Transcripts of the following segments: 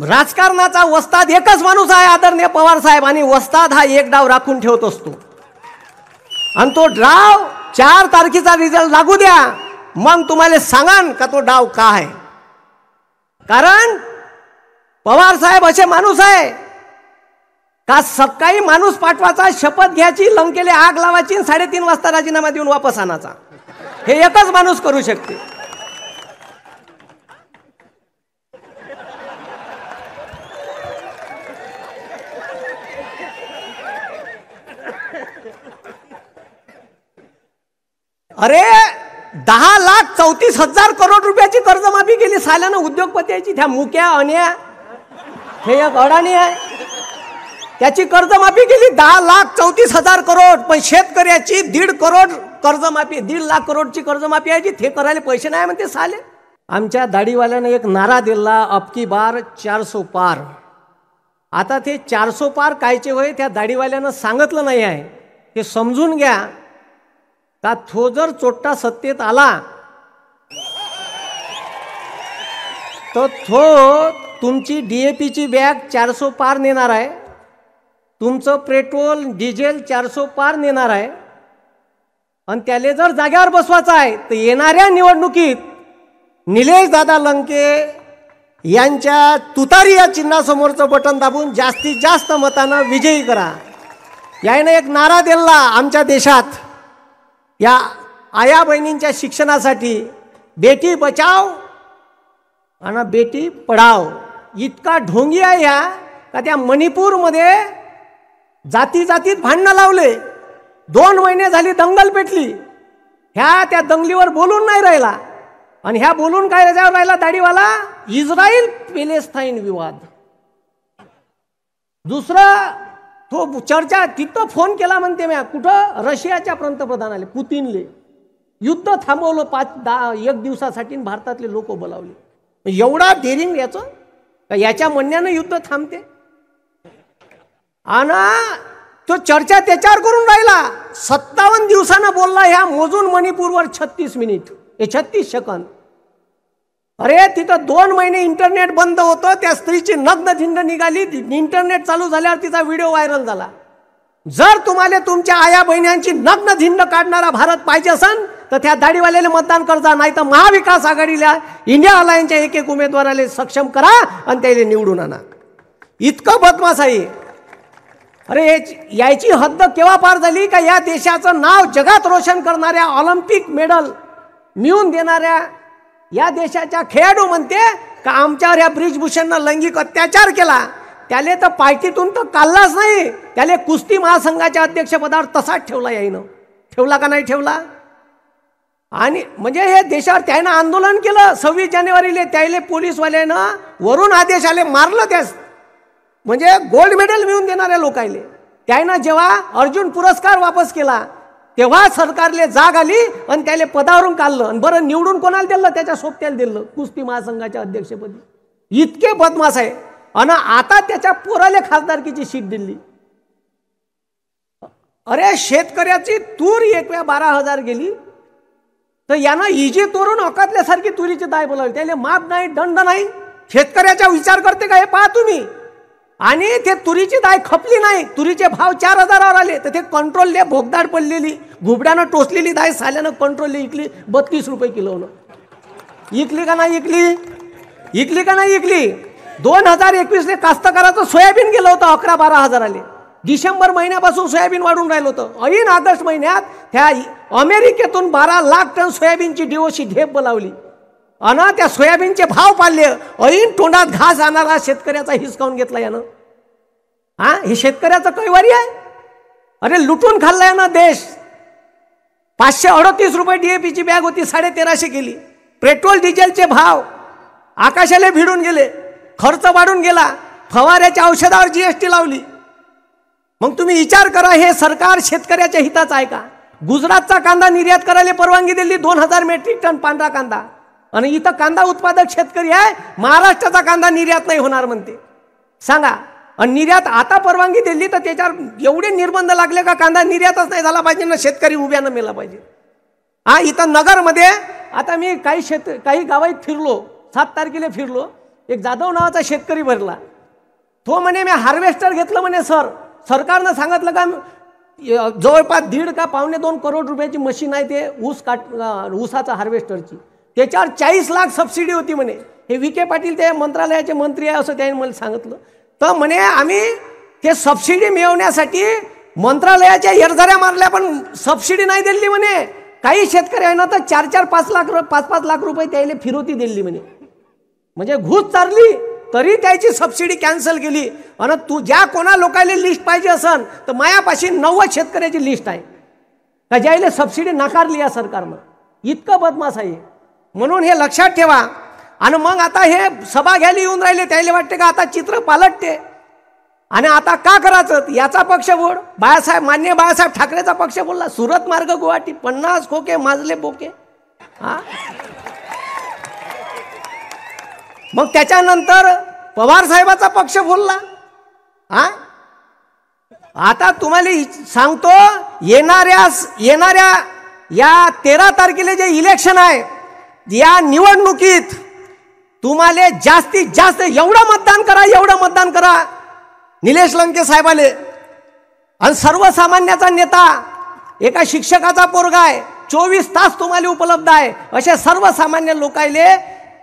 राजकारणाचा वस्ताद एकच माणूस आहे, आदरणीय पवार साहेब, आणि वस्ताद हा एक डाव राखून ठेवत असतो. आणि तो डाव 4 तारखेचा रिझल्ट लागू द्या, मग तुम्हाला सांगान का तो डाव का आहे. कारण पवार साहेब असे माणूस आहे का सकाळी माणूस पाठवायचा, शपथ घ्यायची, लंकेला आग लावायची, 3:30 वाजता राजीनामा देऊन वापस आणायचा. हे एकच माणूस करू शकते. अरे 10,34,000 करोड रुपयाची कर्जमाफी केली साल्यानं उद्योगपतीची. त्या मुक्या अन्या हे एक अडाणी आहे, त्याची कर्जमाफी केली 10,34,000 करोड. पण शेतकऱ्याची 1.5 करोड कर्जमाफी, 1.5 लाख करोडची कर्जमाफी आहे जी ते करायला पैसे नाही म्हणते साले. आमच्या दाढीवाल्यानं एक नारा दिला, अबकी बार 400 पार. आता ते 400 पार कायचे होय त्या दाढीवाल्यानं सांगितलं नाही आहे. ते समजून घ्या का तो जर चोट्टा सत्तेत आला तर तो तुमची DAPची बॅग 400 पार नेणार आहे, तुमचं पेट्रोल डिझेल 400 पार नेणार आहे. आणि त्याला जर जाग्यावर बसवायचं आहे तर येणाऱ्या निवडणुकीत निलेश दादा लंके यांच्या तुतारी या चिन्हासमोरचं बटन दाबून जास्तीत जास्त मतानं विजयी करा. याने एक नारा दिला आमच्या देशात या आया बहिणींच्या शिक्षणासाठी, बेटी बचाव आणि बेटी पढाव. इतका ढोंगी आहे या का त्या मणिपूरमध्ये जाती जातीत भांडणं लावले. 2 महिने झाली दंगल पेटली. ह्या त्या दंगलीवर बोलून नाही राहिला. आणि ह्या बोलून काय राहिला दाढीवाला, इस्रायल पॅलेस्टाईन विवाद. दुसरा तो चर्चा तिथं फोन केला म्हणते मी, कुठं, रशियाच्या पंतप्रधानाले पुतीनले. युद्ध थांबवलं 1 दिवसासाठी, भारतातले लोक बोलावले. एवढा डेरिंग याचं का याच्या म्हणण्यानं युद्ध थांबते. आणि तो चर्चा त्याच्यावर करून राहिला. 57 दिवसानं बोलला ह्या मोजून मणिपूरवर 36 मिनिट 36 सेकंद. अरे तिथं 2 महिने इंटरनेट बंद होतं. त्या स्त्रीची नग्न धिंड निघाली. इंटरनेट चालू झाल्यावर तिचा व्हिडिओ व्हायरल झाला. जर तुम्हाला तुमच्या आया बहिण्यांची नग्न धिंड काढणारा भारत पाहिजे असेल तर त्या दाढीवाल्याला मतदान करजा, नाही तर महाविकास आघाडीला इंडिया अलायन्सच्या एक उमेदवाराला सक्षम करा आणि त्याला निवडून आणा. इतकं बदमाश आहे. अरे याची हद्द केव्हा पार झाली का या देशाचं नाव जगात रोशन करणाऱ्या, ऑलिम्पिक मेडल मिळवून देणाऱ्या या देशाच्या खेळाडू म्हणते का आमच्यावर या ब्रिजभूषणनं लैंगिक अत्याचार केला. त्याले तर पार्टीतून तर काढलाच नाही, त्याले कुस्ती महासंघाच्या अध्यक्षपदावर तसाच ठेवला. यायनं ठेवला का नाही ठेवला. आणि म्हणजे हे देशावर त्यानं आंदोलन केलं 26 जानेवारीला. त्याले पोलीसवाल्यानं वरून आदेश आले, मारलं त्यास. म्हणजे गोल्ड मेडल मिळवून देणाऱ्या लोकायले. त्यानं जेव्हा अर्जुन पुरस्कार वापस केला तेव्हा सरकारले जाग आली आणि त्याला पदावरून काढलं. आणि बरं निवडून कोणाला दिलं, त्याच्या सोबत्याला दिलं कुस्ती महासंघाच्या अध्यक्षपदी. इतके बदमाश आहे. आणि आता त्याच्या पोराले खासदारकीची सीट दिली. अरे शेतकऱ्याची तूर 12,000 गेली तर यानं इजी तोरून अकातल्यासारखी तुरीची दाय बोलावली. त्याला माप नाही, दंड नाही. शेतकऱ्याचा विचार करते का हे पहा तुम्ही. आणि ते तुरीची दाय खपली नाही. तुरीचे भाव 4,000वर आले तर ते कंट्रोलले भोगदाड पडलेली घुबड्यानं टोचलेली दाय साल्यानं कंट्रोलले इकली 32 रुपये किलोनं. इकली का नाही इकली, इकली का नाही इकली. 2021 कास्तकाराचं सोयाबीन गेलं होतं 11-12 हजाराले. डिसेंबर महिन्यापासून सोयाबीन वाढून राहिलं होतं. ऐन ऑगस्ट महिन्यात त्या अमेरिकेतून 12 लाख टन सोयाबीनची DOC ढेप बोलावली. आणि त्या सोयाबीनचे भाव पाडले. ऐन तोंडात घास आणणारा शेतकऱ्याचा हिसकावून घेतला यानं. हे शेतकऱ्याचं कैवारी आहे. अरे लुटून खाल्ला यानं देश. 538 रुपये DAPची बॅग होती, 1350 केली. पेट्रोल डिझेलचे भाव आकाशाला भिडून गेले. खर्च वाढून गेला. फवाऱ्याच्या औषधावर GST लावली. मग तुम्ही विचार करा, हे सरकार शेतकऱ्याच्या हिताचं आहे का. गुजरातचा कांदा निर्यात करायला परवानगी दिली 2000 मेट्रिक टन पांढरा कांदा. आणि इथं कांदा उत्पादक शेतकरी आहे, महाराष्ट्राचा कांदा निर्यात नाही होणार म्हणते. सांगा. आणि निर्यात आता परवानगी दिली तर त्याच्यावर एवढे निर्बंध लागले का कांदा निर्यातच नाही झाला पाहिजे ना, शेतकरी उभ्यानं मेला पाहिजे. इथं नगरमध्ये आता मी काही गावात फिरलो, 7 तारखेला फिरलो. एक जाधव नावाचा शेतकरी भरला. तो म्हणे मी हार्वेस्टर घेतलं म्हणे. सरकारनं सांगितलं का जवळपास 1.5 का 1.25 करोड रुपयाची मशीन आहे ते ऊसाचा हार्वेस्टरची. त्याच्यावर 40 लाख सबसिडी होती म्हणे. हे विखे पाटील ते मंत्रालयाचे मंत्री आहे असं त्याने मला सांगितलं. तर म्हणे आम्ही ते सबसिडी मिळवण्यासाठी मंत्रालयाच्या एरझऱ्या मारल्या पण सबसिडी नाही दिली म्हणे. काही शेतकरी आहे ना तर 4-4, 5 लाख रुपये त्याला फिरवती दिली म्हणे. म्हणजे घुस चालली तरी त्याची सबसिडी कॅन्सल केली. आणि तू ज्या कोणा लोकांना लिस्ट पाहिजे असन तर मायापाशी 90 शेतकऱ्याची लिस्ट आहे का ज्याला सबसिडी नाकारली या सरकारनं. इतकं बदमाश आहे. म्हणून हे लक्षात ठेवा. आणि मग आता हे सभा घ्यायला येऊन राहिले त्याला वाटते का आता चित्र पालटते आणि आता का करायचं याचा पक्ष बोल. मान्य बाळासाहेब ठाकरेचा पक्ष बोलला सुरत मार्ग गुवाहाटी 50 खोके माजले बोके. हा मग त्याच्यानंतर पवार साहेबाचा पक्ष बोलला. हा आता तुम्हाला सांगतो येणाऱ्या या 13 तारखेला जे इलेक्शन आहे या निवडणुकीत तुम्हाला जास्तीत जास्त एवढं मतदान करा निलेश लंके साहेबाले. आणि सर्वसामान्याचा नेता एका शिक्षकाचा पोरगा आहे 24 तास तुम्हाला उपलब्ध आहे असे सर्वसामान्य लोकायले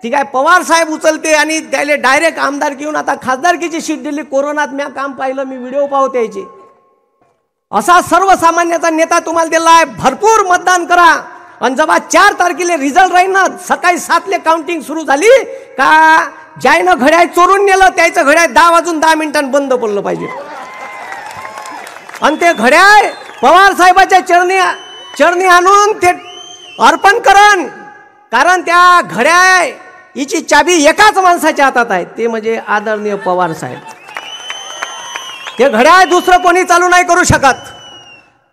ठीक आहे पवार साहेब उचलते आणि त्याला डायरेक्ट आमदार घेऊन आता खासदारकीची सीट दिली. कोरोनात मी काम पाहिलं मी व्हिडिओ पाहतो यायचे. असा सर्वसामान्याचा नेता तुम्हाला दिला आहे. भरपूर मतदान करा. आणि जेव्हा 4 तारखेला रिझल्ट राहील ना सकाळी 7 काउंटिंग सुरू झाली का ज्यानं घड्याळ चोरून नेलं त्याचं घड्याळ 10 वाजून 10 मिनिटांनी बंद पडलं पाहिजे. आणि ते घड्याळ पवार साहेबाच्या चरणी आणून ते अर्पण करण. कारण त्या घड्याळ हिची चाबी एकाच माणसाच्या हातात आहे ते म्हणजे आदरणीय पवार साहेब. ते घड्याळ दुसरं कोणी चालू नाही करू शकत.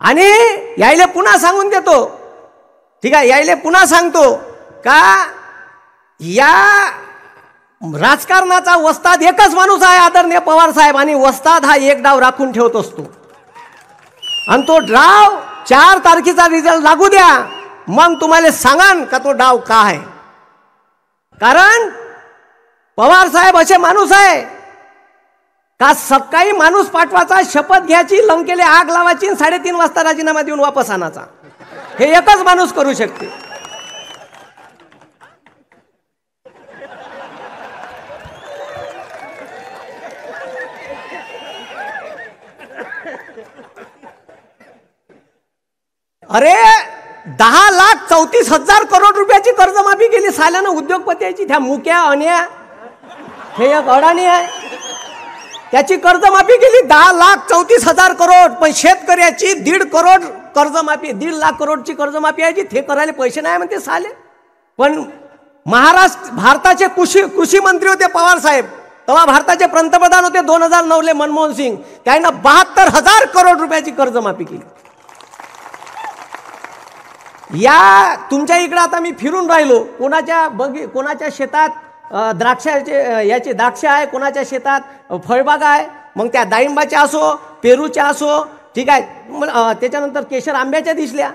आणि यायले पुन्हा सांगून देतो ठीक आहे यायले पुन्हा सांगतो का या राजकारणाचा वस्ताद एकच माणूस आहे आदरणीय पवार साहेब. आणि वस्ताद हा एक डाव राखून ठेवत असतो. आणि तो डाव 4 तारखेचा रिझल्ट लागू द्या मग तुम्हाला सांगान का तो डाव का आहे. कारण पवार साहेब असे माणूस आहे का सकाळी माणूस पाठवायचा शपथ घ्यायची लंकेले आग लावायची 3:30 वाजता राजीनामा देऊन वापस आणायचा. हे एकच माणूस करू शकते. अरे 10,34,000 करोड रुपयाची कर्जमाफी केली साल्यानं उद्योगपतीची. त्या मुक्या अन्या हे एक अडाणी आहे त्याची कर्जमाफी केली 10,34,000 करोड. पण शेतकऱ्याची 1.5 करोड कर्जमाफी 1.5 लाख करोडची कर्जमाफी आहे जी ते करायला पैसे नाही म्हणते साले. पण भारताचे कृषी मंत्री होते पवार साहेब. तेव्हा भारताचे पंतप्रधान होते 2009 मनमोहन सिंग. त्यांना 72,000 करोड रुपयाची कर्जमाफी केली. या तुमच्या इकडे आता मी फिरून राहिलो कोणाच्या शेतात द्राक्ष आहे कोणाच्या शेतात फळबागा आहे. मग त्या डाळिंबाच्या असो पेरूच्या असो ठीक आहे. त्याच्यानंतर केशर आंब्याच्या दिसल्या.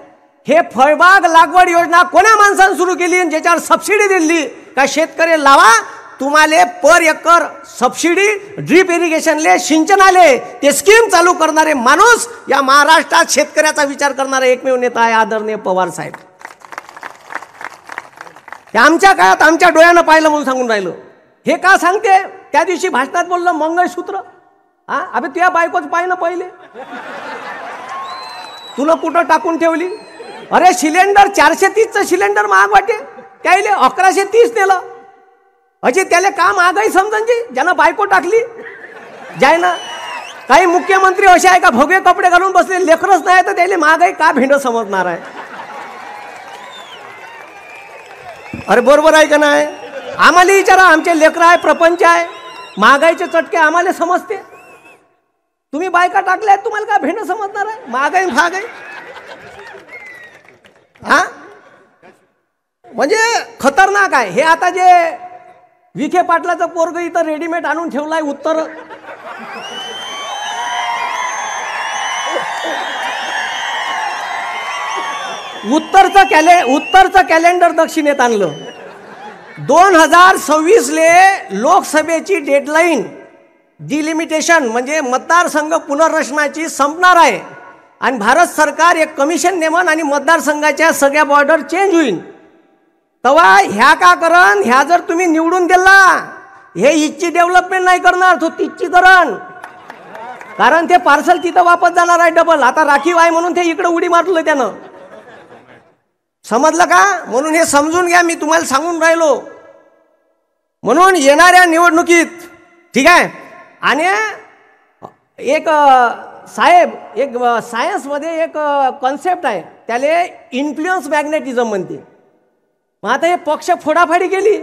हे फळबाग लागवड योजना कोण्या माणसाने सुरू केली ज्याच्यावर सबसिडी दिली का शेतकरी लावा तुम्हाला पर एकर सबसिडी ड्रीप इरिगेशनले सिंचनाले ते स्कीम चालू करणारे माणूस या महाराष्ट्रात शेतकऱ्याचा विचार करणारा एकमेव नेता आहे आदरणीय पवार साहेब. आमच्या काळात आमच्या डोळ्यानं पाहिलं म्हणून सांगून राहिलं. हे का सांगते त्या दिवशी भाषणात बोललं मंगळसूत्र. हा अबे तुझ्या बायकोच पाहिलं पहिले तुला कुठं टाकून ठेवली. अरे सिलेंडर 430चं सिलेंडर महाग वाटे त्याले 1130 नेलं. अजी त्याला का महागाई समजायची ज्यानं बायको टाकली जायना. काही मुख्यमंत्री असे आहे का भगवे कपडे घालून बसले लेकरच नाही तर त्याला महागाई का भेंड समजणार आहे. अरे बरोबर आहे का नाही. आम्हाला विचारा आमचे लेकर आहे प्रपंच आहे महागाईचे चटके आम्हाला समजते. तुम्ही बायका टाकल्या तुम्हाला का भेंड समजणार आहे महागाई महागाई. हा म्हणजे खतरनाक आहे. हे आता जे विखे पाटलाचं पोरग इथं रेडीमेड आणून ठेवलाय उत्तरचं कॅलेंडर दक्षिणेत आणलं. 2026 लोकसभेची डेडलाईन डिलिमिटेशन म्हणजे मतदारसंघ पुनर्रचनाची संपणार आहे आणि भारत सरकार एक कमिशन नेमन आणि मतदारसंघाच्या सगळ्या बॉर्डर चेंज होईल. तेव्हा ह्या का करण, ह्या जर तुम्ही निवडून दिला हे इथची डेव्हलपमेंट नाही करणार, तो तिथची करण. कारण ते पार्सल तिथं वापस जाणार आहे डबल. आता राखीव आहे म्हणून ते इकडे उडी मारलं त्यानं, समजलं का? म्हणून हे समजून घ्या, मी तुम्हाला सांगून राहिलो. म्हणून येणाऱ्या निवडणुकीत ठीक आहे. आणि एक साहेब एक सायन्समध्ये एक कॉन्सेप्ट आहे, त्याला इन्फ्लुएन्स मॅग्नेटिझम म्हणते. मग आता हे पक्ष फोडाफाडी केली.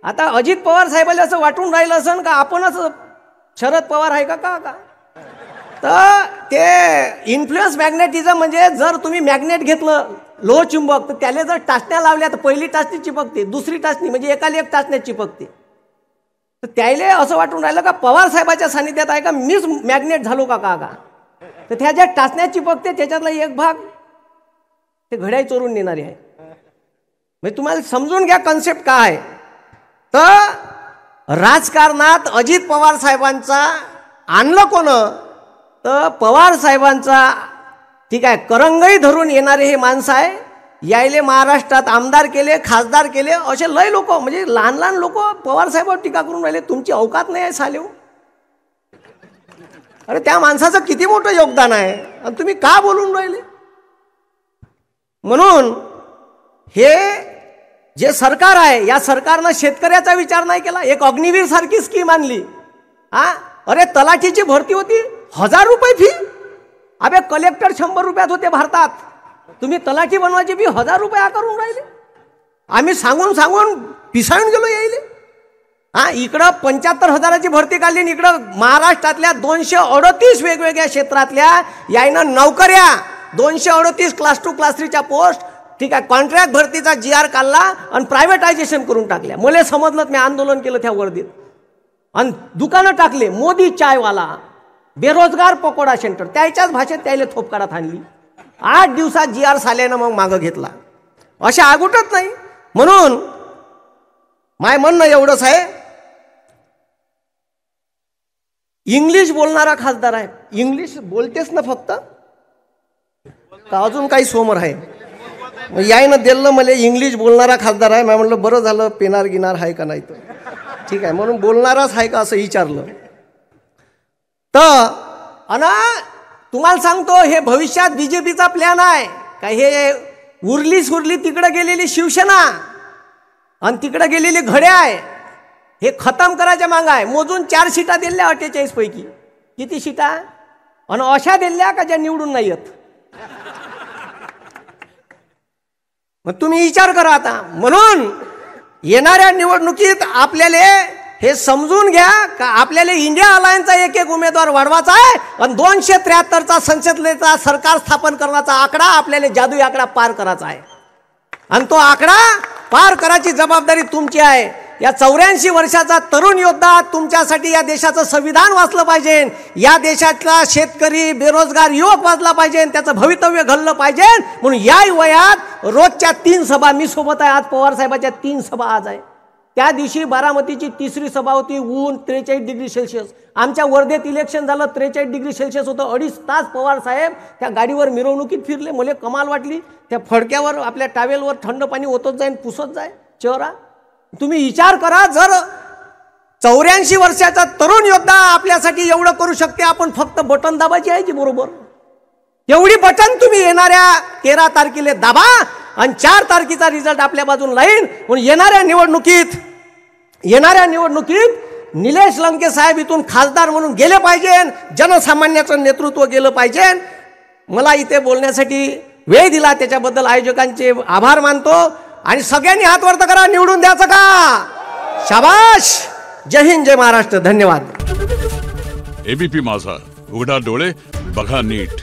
आता अजित पवार साहेबाला असं वाटून राहिलं असन का आपणच शरद पवार आहे का का का तर ते इन्फ्लुएन्स मॅग्नेटिझम म्हणजे जर तुम्ही मॅग्नेट घेतलं लोहचुंबक तर त्याला जर टाचण्या लावल्या तर पहिली टाचणी चिपकते, दुसरी टाचणी म्हणजे एकाला एक टाचण्या चिपकते. तर त्याला असं वाटून राहिलं का पवार साहेबाच्या सानिध्यात आहे का मीच मॅग्नेट झालो का का का तर त्या ज्या टाचण्या चिपकते त्याच्यातला एक भाग ते घड्याळ चोरून नेणारे आहे. म्हणजे तुम्हाला समजून घ्या कन्सेप्ट काय आहे. तर राजकारणात अजित पवार साहेबांचा आणलं कोण तर पवार साहेबांचा ठीक आहे करंगई धरून येणारे हे माणसं आहे. यायले महाराष्ट्रात आमदार केले, खासदार केले, असे लय लोक म्हणजे लहान लहान लोक पवार साहेबांवर टीका करून राहिले. तुमची अवकात नाही आहे सालेव. अरे त्या माणसाचं किती मोठं योगदान आहे आणि तुम्ही का बोलून राहिले. म्हणून हे जे सरकार आहे या सरकारनं शेतकऱ्याचा विचार नाही केला. एक अग्निवीर सारखी स्कीम आणली. अरे तलाठीची भरती होती 1000 रुपये फी. अबे कलेक्टर 100 रुपयात होते भारतात, तुम्ही तलाठी बनवायची फी 1000 रुपये आकारून राहिले. आम्ही सांगून सांगून पिसाळून गेलो यायले. इकडं 75,000ची भरती काढली आणि इकडं महाराष्ट्रातल्या 238 वेगवेगळ्या क्षेत्रातल्या यायनं नोकऱ्या 238 क्लास 2 क्लास 3च्या पोस्ट ठीक आहे कॉन्ट्रॅक्ट भरतीचा GR काढला आणि प्रायव्हेटायझेशन करून टाकल्या. मला समजलं, मी आंदोलन केलं त्या वर्दीत आणि दुकानं टाकले. मोदी चायवाला, बेरोजगार पकोडा सेंटर, त्याच्याच भाषेत त्याला थोपकारात आणली. 8 दिवसात GR साल्यानं मग मागं घेतला. अशा आगुटत नाही. म्हणून माय म्हणणं एवढंच आहे, इंग्लिश बोलणारा खासदार आहे. इंग्लिश बोलतेस ना फक्त का अजून काही समोर आहे. यायनं दिलं मला इंग्लिश बोलणारा खासदार आहे. मी म्हणलं बरं झालं, पेनार गिनार आहे का नाही तर ठीक आहे म्हणून बोलणाराच आहे का असं विचारलं. तर अना तुम्हाला सांगतो हे भविष्यात BJPचा प्लॅन आहे का. हे उरली सुरली तिकडे गेलेली शिवसेना आणि तिकडे गेलेली घड्या आहे हे खतम करायच्या माग आहे. मोजून 4 सीटा दिल्या 48 पैकी. किती सीटा आणि अशा दिल्या का ज्या निवडून नाही येत. मग तुम्ही विचार करा आता. म्हणून येणाऱ्या निवडणुकीत आपल्याला हे समजून घ्या का आपल्याला इंडिया अलायन्सचा एक उमेदवार वाढवायचा आहे आणि 273चा संसदेचा सरकार स्थापन करण्याचा आकडा आपल्याला जादुई आकडा पार करायचा आहे. आणि तो आकडा पार करायची जबाबदारी तुमची आहे. या 84 वर्षाचा तरुण योद्धा तुमच्यासाठी या देशाचं संविधान वाचलं पाहिजे. या देशातला शेतकरी बेरोजगार युवक वाचला पाहिजे, त्याचं भवितव्य घडलं पाहिजे. म्हणून या वयात रोजच्या 3 सभा मी सोबत आहे. आज पवार साहेबाच्या 3 सभा आज आहे. त्या दिवशी बारामतीची 3री सभा होती. ऊन 43 डिग्री सेल्सिअस. आमच्या वर्धेत इलेक्शन झालं 43 डिग्री सेल्सिअस होतं. 2.5 तास पवार साहेब त्या गाडीवर मिरवणुकीत फिरले. मला कमाल वाटली. त्या फडक्यावर आपल्या टावेलवर थंड पाणी ओतत जाईन, पुसत जाय चेहरा. तुम्ही विचार करा, जर 84 वर्षाचा तरुण योद्धा आपल्यासाठी एवढं करू शकते, आपण फक्त बटन दाबायची आहे की बरोबर. एवढी बटन तुम्ही येणाऱ्या 13 तारखेला दाबा आणि 4 तारखेचा रिझल्ट आपल्या बाजून लाईन. म्हणून येणाऱ्या निवडणुकीत निलेश लंके साहेब इथून खासदार म्हणून गेले पाहिजे. जनसामान्याचं नेतृत्व गेलं पाहिजे. मला इथे बोलण्यासाठी वेळ दिला त्याच्याबद्दल आयोजकांचे आभार मानतो. आणि सगळ्यांनी हात वर करा, निवडून द्यायचं का. शाबाश. जय हिंद, जय महाराष्ट्र. धन्यवाद. ABP माझा, उघडा डोळे बघा नीट.